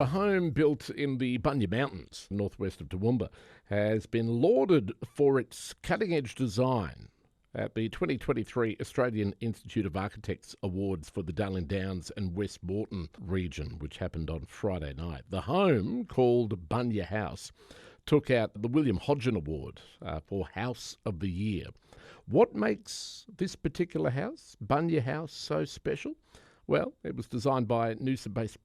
A home built in the Bunya Mountains, northwest of Toowoomba, has been lauded for its cutting-edge design at the 2023 Australian Institute of Architects Awards for the Darling Downs and West Moreton region, which happened on Friday night. The home, called Bunya House, took out the William Hodgin Award for House of the Year. What makes this particular house, Bunya House, so special? Well, it was designed by Noosa-based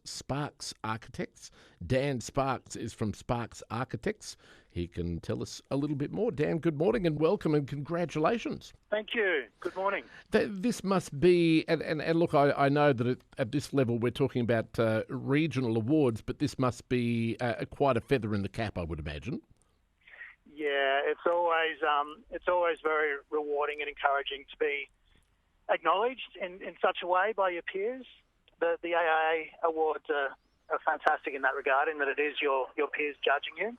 Sparks Architects. Dan Sparks is from Sparks Architects. He can tell us a little bit more. Dan, good morning and welcome and congratulations. Thank you. Good morning. This must be, and look, I know that at this level we're talking about regional awards, but this must be quite a feather in the cap, I would imagine. Yeah, it's always very rewarding and encouraging to be acknowledged in such a way by your peers. The AIA awards are fantastic in that regard, in that it is your peers judging you.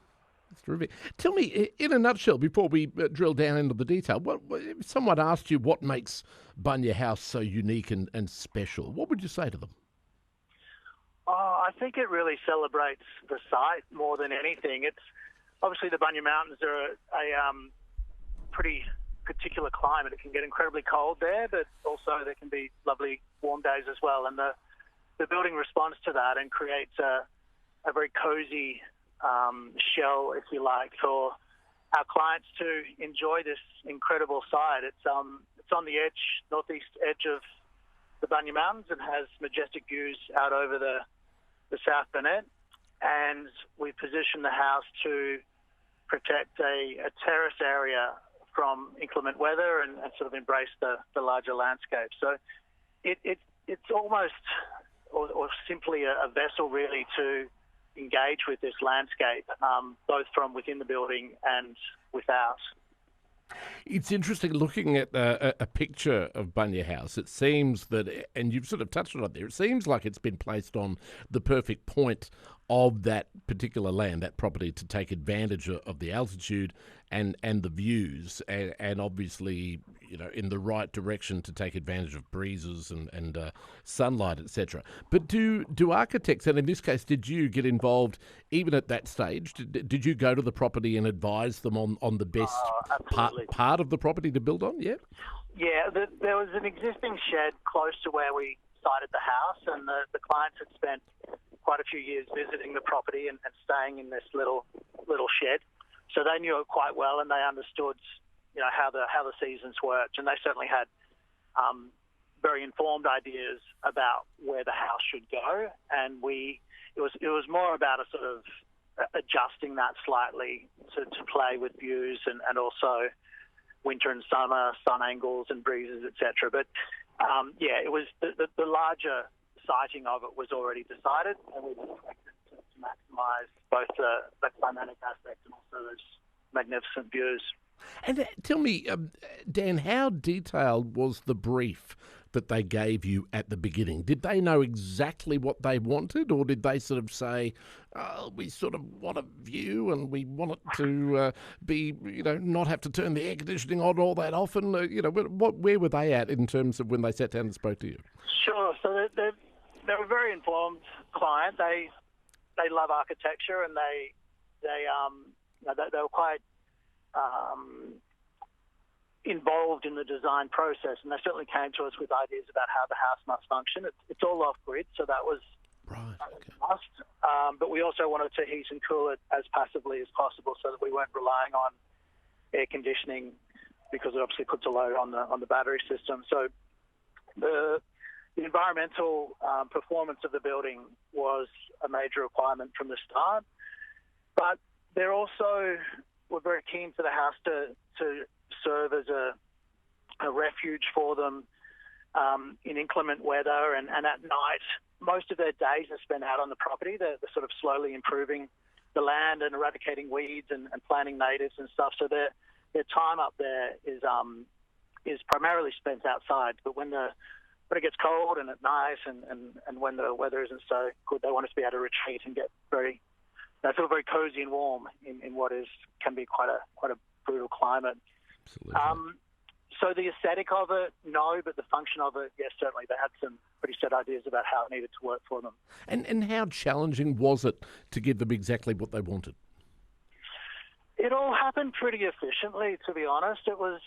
That's terrific. Tell me, in a nutshell, before we drill down into the detail, if someone asked you what makes Bunya House so unique and special, what would you say to them? I think it really celebrates the site more than anything. It's obviously the Bunya Mountains are a pretty particular climate. It can get incredibly cold there, but also there can be lovely warm days as well. And the building responds to that and creates a very cozy shell, if you like, for our clients to enjoy this incredible site. It's on the northeast edge of the Bunya Mountains and has majestic views out over the South Burnett. And we position the house to protect a terrace area from inclement weather and sort of embrace the larger landscape. So it's almost or simply a vessel really to engage with this landscape, both from within the building and without. It's interesting looking at a picture of Bunya House. It seems that, and you've sort of touched on it there, it seems like it's been placed on the perfect point of that particular land, that property, to take advantage of the altitude and the views, and obviously, you know, in the right direction to take advantage of breezes and sunlight, etc. But do architects, and in this case, did you get involved even at that stage? Did you go to the property and advise them on the best part of the property to build on? Yeah. Yeah, there was an existing shed close to where we sited the house, and the clients had spent quite a few years visiting the property and staying in this little shed, so they knew it quite well, and they understood, you know, how the seasons worked, and they certainly had very informed ideas about where the house should go, and it was more about a sort of adjusting that slightly to play with views and also winter and summer sun angles and breezes, etc. But it was the larger siting of it was already decided, and we were expected to maximise both the climatic aspect and also those magnificent views. And tell me, Dan, how detailed was the brief that they gave you at the beginning? Did they know exactly what they wanted, or did they sort of say, we sort of want a view and we want it to be, you know, not have to turn the air conditioning on all that often? Where were they at in terms of when they sat down and spoke to you? Sure. So they were a very informed client. They love architecture, and they were quite involved in the design process, and they certainly came to us with ideas about how the house must function. It's all off-grid, so that was right. Okay. a must. But we also wanted to heat and cool it as passively as possible, so that we weren't relying on air conditioning, because it obviously puts a load on the battery system. So the environmental performance of the building was a major requirement from the start, but they're also were very keen for the house to serve as a refuge for them in inclement weather, and at night. Most of their days are spent out on the property. They're sort of slowly improving the land and eradicating weeds and planting natives and stuff. So their time up there is primarily spent outside. But when it gets cold and at night and when the weather isn't so good, they want us to be able to retreat and get they feel very cozy and warm in what can be quite a brutal climate. Absolutely. So the aesthetic of it, no, but the function of it, yes, certainly. They had some pretty set ideas about how it needed to work for them. And how challenging was it to give them exactly what they wanted? It all happened pretty efficiently, to be honest. It was,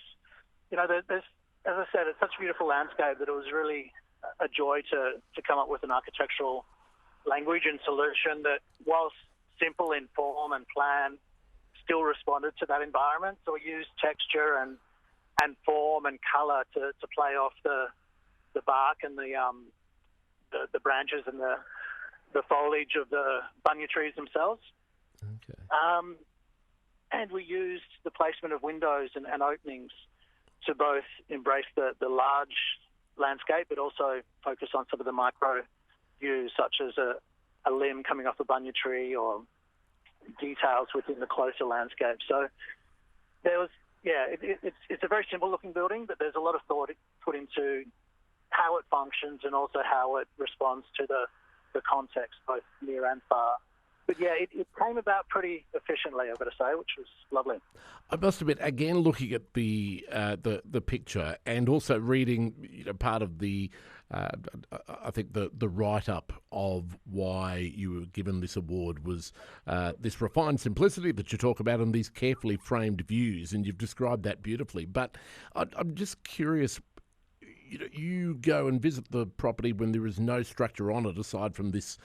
there's, as I said, it's such a beautiful landscape that it was really a joy to come up with an architectural language and solution that, whilst simple in form and plan, still responded to that environment. So we used texture and form and colour to play off the bark and the branches and the foliage of the bunya trees themselves. Okay. And we used the placement of windows and openings to both embrace the large landscape, but also focus on some of the micro views, such as a limb coming off a bunya tree or details within the closer landscape. So there was, it's a very simple looking building, but there's a lot of thought put into how it functions and also how it responds to the context, both near and far. But yeah, it came about pretty efficiently, I've got to say, which was lovely. I must admit, again, looking at the picture and also reading, part of the, I think the write-up of why you were given this award was this refined simplicity that you talk about and these carefully framed views, and you've described that beautifully. But I'm just curious. You go and visit the property when there is no structure on it aside from this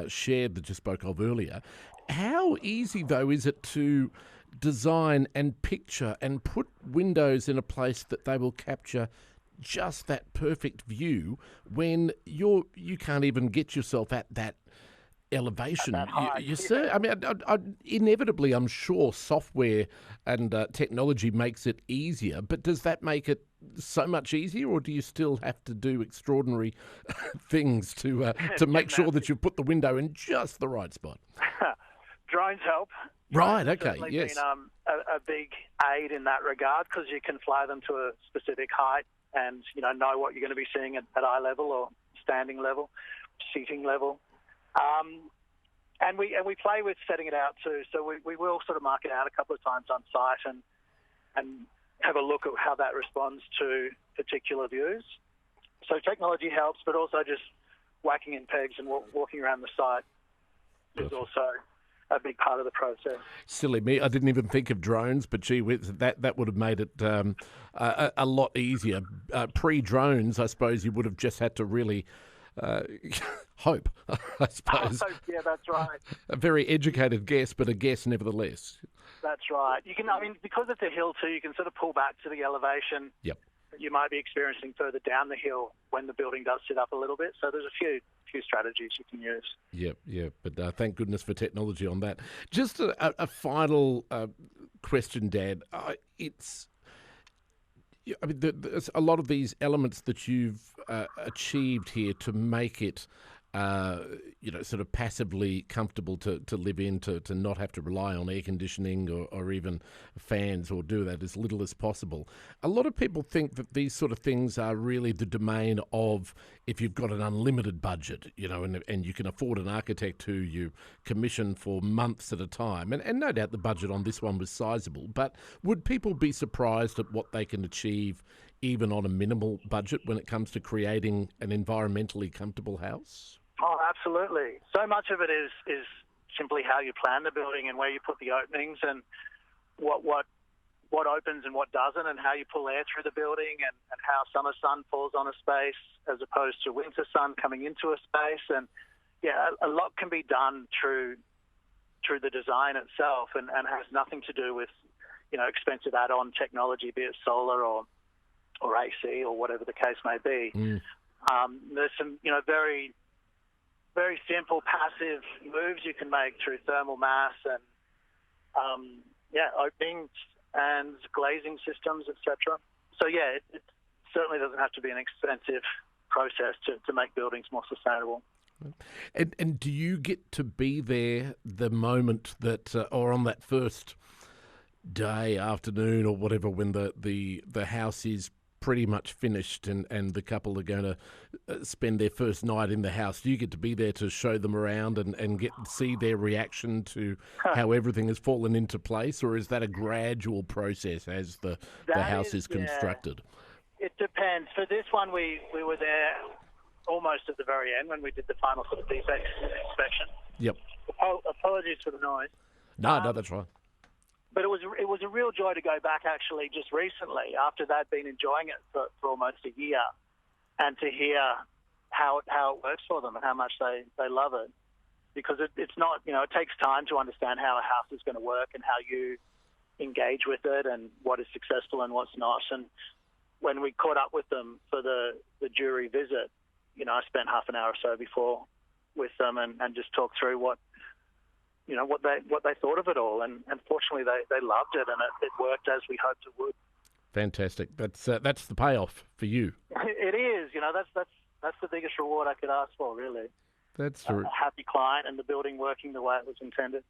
shed that you spoke of earlier. How easy, though, is it to design and picture and put windows in a place that they will capture just that perfect view when you can't even get yourself at that elevation? I mean, inevitably, I'm sure software and technology makes it easier, but does that make it so much easier, or do you still have to do extraordinary things to make sure that you put the window in just the right spot? Drones help. Right, Drones okay, yes. Been a big aid in that regard, because you can fly them to a specific height and know what you're going to be seeing at eye level or standing level, seating level. And we play with setting it out too. So we will sort of mark it out a couple of times on site and have a look at how that responds to particular views. So technology helps, but also just whacking in pegs and walking around the site is also a big part of the process. Silly me, I didn't even think of drones, but gee whiz, that would have made it a lot easier. Pre-drones, I suppose you would have just had to really hope, I suppose. Yeah, that's right. A very educated guess, but a guess nevertheless. That's right. You can, because it's a hill too, you can sort of pull back to the elevation. Yep. You might be experiencing further down the hill when the building does sit up a little bit. So there's a few strategies you can use. Yep. But thank goodness for technology on that. Just a final question, Dad. There's a lot of these elements that you've achieved here to make it, sort of passively comfortable to live in, to not have to rely on air conditioning or even fans, or do that as little as possible. A lot of people think that these sort of things are really the domain of if you've got an unlimited budget, and you can afford an architect who you commission for months at a time. And no doubt the budget on this one was sizable, but would people be surprised at what they can achieve even on a minimal budget when it comes to creating an environmentally comfortable house? Oh, absolutely. So much of it is simply how you plan the building and where you put the openings and what opens and what doesn't, and how you pull air through the building, and how summer sun falls on a space as opposed to winter sun coming into a space. And yeah, a lot can be done through the design itself, and has nothing to do with expensive add-on technology, be it solar or AC or whatever the case may be. There's some very, very simple passive moves you can make through thermal mass and openings and glazing systems, etc. So yeah, it certainly doesn't have to be an expensive process to make buildings more sustainable. And do you get to be there the moment that, or on that first day, afternoon, or whatever, when the house is pretty much finished and the couple are going to spend their first night in the house? Do you get to be there to show them around and see their reaction to how everything has fallen into place, or is that a gradual process as the house is constructed? It depends. For this one, we were there almost at the very end when we did the final sort of defect inspection. Yep. Apologies for the noise. No, that's right. But it was a real joy to go back actually just recently after they'd been enjoying it for almost a year, and to hear how it works for them and how much they love it. Because it's not, it takes time to understand how a house is going to work and how you engage with it and what is successful and what's not. And when we caught up with them for the jury visit, I spent half an hour or so before with them and just talked through what they thought of it all. And fortunately, they loved it, and it worked as we hoped it would. Fantastic. That's the payoff for you. It is. That's the biggest reward I could ask for, really. That's a happy client and the building working the way it was intended.